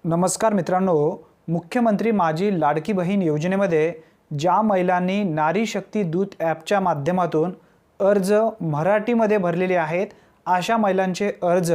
नमस्कार मित्रांनो, मुख्यमंत्री माझी लाडकी बहीण योजनेमध्ये ज्या महिलांनी नारी शक्ती दूत ॲपच्या माध्यमातून अर्ज मराठीमध्ये भरलेले आहेत, अशा महिलांचे अर्ज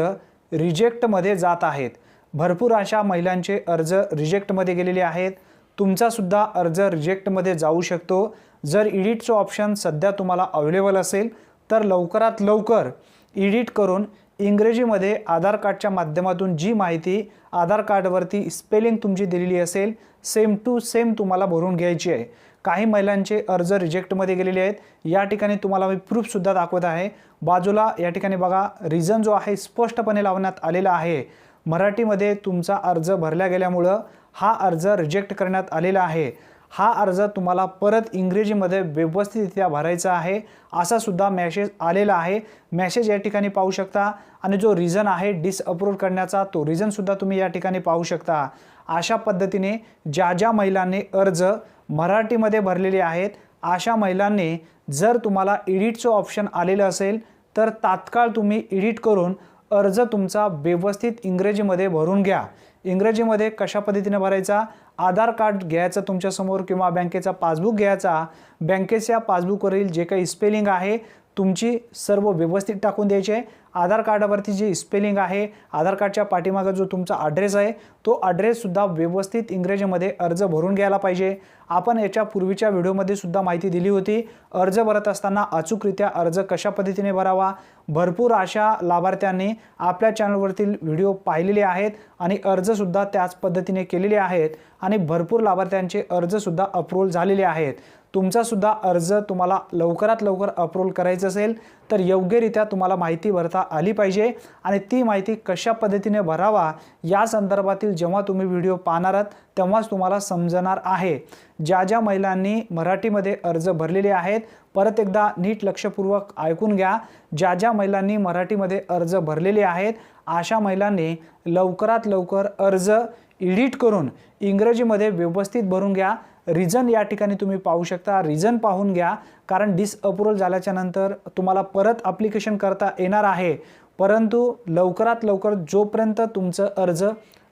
रिजेक्टमध्ये जात आहेत। भरपूर अशा महिलांचे अर्ज रिजेक्टमध्ये गेलेले आहेत। तुमचा सुद्धा अर्ज रिजेक्टमध्ये जाऊ शकतो। जर एडिटचं ऑप्शन सध्या तुम्हाला अवेलेबल असेल तर लवकरात लवकर एडिट करून इंग्रजीमध्ये आधार कार्डच्या माध्यमातून जी माहिती आधार कार्डवरती स्पेलिंग तुमची दिलेली असेल सेम टू सेम तुम्हाला भरून घ्यायची आहे। काही महिलांचे अर्ज रिजेक्टमध्ये गेलेले आहेत। या ठिकाणी तुम्हाला मी प्रूफ सुद्धा दाखवत आहे। बाजूला या ठिकाणी बघा, रिझन जो आहे स्पष्टपणे लावण्यात आलेला आहे। मराठीमध्ये तुमचा अर्ज भरला गेल्यामुळे हा अर्ज रिजेक्ट करण्यात आलेला आहे। हा अर्ज तुम्हाला परत इंग्रजीमध्ये व्यवस्थितरित्या भरायचा आहे असा सुद्धा मेसेज आलेला आहे। मेसेज या ठिकाणी पाहू शकता आणि जो रिझन आहे डिसअप्रूव्ह करण्याचा तो रिझन सुद्धा तुम्ही या ठिकाणी पाहू शकता। अशा पद्धतीने ज्या महिलांनी अर्ज मराठीमध्ये भरलेले आहेत, अशा महिलांनी जर तुम्हाला एडिटचं ऑप्शन आलेलं असेल तर तात्काळ तुम्ही एडिट करून अर्ज तुमचा व्यवस्थित इंग्रजीमध्ये भरून घ्या। इंग्रजीमध्ये कशा पद्धतीने भरायचा, आधार कार्ड घ्यायचं तुमच्या समोर किंवा बँकेचा पासबुक घ्यायचा। बँकेच्या पासबुकवरील जे काही स्पेलिंग आहे तुमची सर्व व्यवस्थित टाकून द्यायचे। आधार कार्डावरती जी स्पेलिंग आहे, आधार कार्डच्या पाठीमागे जो तुमचा ॲड्रेस आहे तो ॲड्रेस सुद्धा व्यवस्थित इंग्रजीमध्ये अर्ज भरून घ्यायला पाहिजे। आपण याच्या पूर्वीच्या व्हिडिओमध्ये सुद्धा माहिती दिली होती, अर्ज भरत असताना अचूकरित्या अर्ज कशा पद्धतीने भरावा। भरपूर अशा लाभार्थ्यांनी आपल्या चॅनलवरतील व्हिडिओ पाहिलेले आहेत आणि अर्ज सुद्धा त्याच पद्धतीने केलेले आहेत आणि भरपूर लाभार्थ्यांचे अर्ज सुद्धा अप्रूव्ह झालेले आहेत। तुमचा सुद्धा अर्ज तुम्हाला लवकरात लवकर अप्रूव्ह करायचं असेल तर योग्यरित्या तुम्हाला माहिती भरता आली पाहिजे आणि ती माहिती कशा पद्धतीने भरावा या संदर्भातील जेव्हा तुम्ही व्हिडिओ पाहणार आहात तेव्हाच तुम्हाला समजणार आहे। ज्या महिलांनी मराठीमध्ये अर्ज भरलेले आहेत, परत एकदा नीट लक्षपूर्वक ऐकून घ्या। ज्या महिलांनी मराठीमध्ये अर्ज भरलेले आहेत, अशा महिलांनी लवकरात लवकर अर्ज एडिट करून इंग्रजीमध्ये व्यवस्थित भरून घ्या। रिझन या ठिकाणी तुम्ही पाहू शकता, रिझन पाहून घ्या, कारण डिसअप्रूव्ह झाल्याच्या नंतर तुम्हाला परत ॲप्लिकेशन करता येणार आहे। परंतु लवकरात लवकर जोपर्यंत तुमचं अर्ज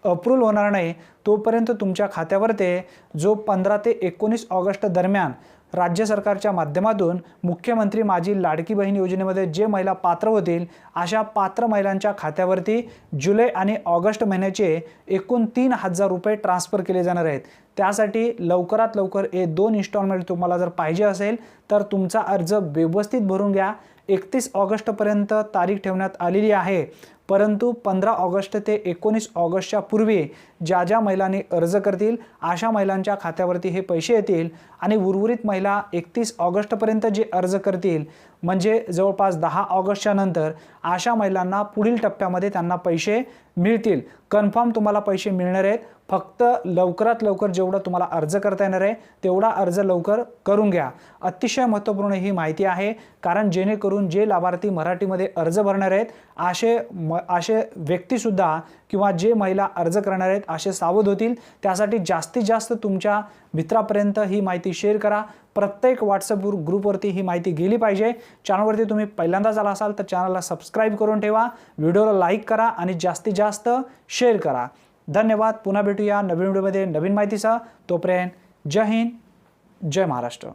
अप्रूव्ह होणार नाही तोपर्यंत तुमच्या खात्यावरती जो 15 ते 19 ऑगस्ट दरम्यान राज्य सरकारच्या माध्यमातून मुख्यमंत्री माझी लाडकी बहीण योजनेमध्ये जे महिला पात्र होतील अशा पात्र महिलांच्या खात्यावरती जुलै आणि ऑगस्ट महिन्याचे एकूण 3,000 रुपये ट्रान्सफर केले जाणार आहेत। त्यासाठी लवकरात लवकर हे 2 इन्स्टॉलमेंट तुम्हाला जर पाहिजे असेल तर तुमचा अर्ज व्यवस्थित भरून घ्या। 31 ऑगस्टपर्यंत तारीख ठेवण्यात आलेली आहे, परंतु 15 ऑगस्ट ते 19 ऑगस्टच्या पूर्वी ज्या महिलांनी अर्ज करतील अशा महिलांच्या खात्यावरती हे पैसे येतील आणि उर्वरित महिला 31 ऑगस्टपर्यंत जे अर्ज करतील म्हणजे जवळपास 10 ऑगस्टच्या नंतर अशा महिलांना पुढील टप्प्यामध्ये त्यांना पैसे मिळतील। कन्फर्म तुम्हाला पैसे मिळणार आहेत। फक्त लवकरात लवकर जेवढा तुम्हाला अर्ज करता येणार आहे तेवढा अर्ज लवकर करून घ्या। अतिशय महत्त्वपूर्ण ही माहिती आहे, कारण जेणेकरून जे लाभार्थी मराठीमध्ये अर्ज भरणार आहेत असे व्यक्तीसुद्धा किंवा जे महिला अर्ज करणार आहेत असे सावध होतील। त्यासाठी जास्तीत जास्त तुमच्या मित्रापर्यंत ही माहिती शेअर करा। प्रत्येक व्हॉट्सअप ग्रुपवरती ही माहिती गेली पाहिजे। चॅनलवरती तुम्ही पहिल्यांदाच आला असाल तर चॅनलला सबस्क्राईब करून ठेवा, व्हिडिओला लाईक करा आणि जास्तीत जास्त शेअर करा। धन्यवाद। पुन्हा भेटूया नवीन व्हिडिओमध्ये नवीन माहितीसह। तोपर्यंत जय हिंद, जय महाराष्ट्र।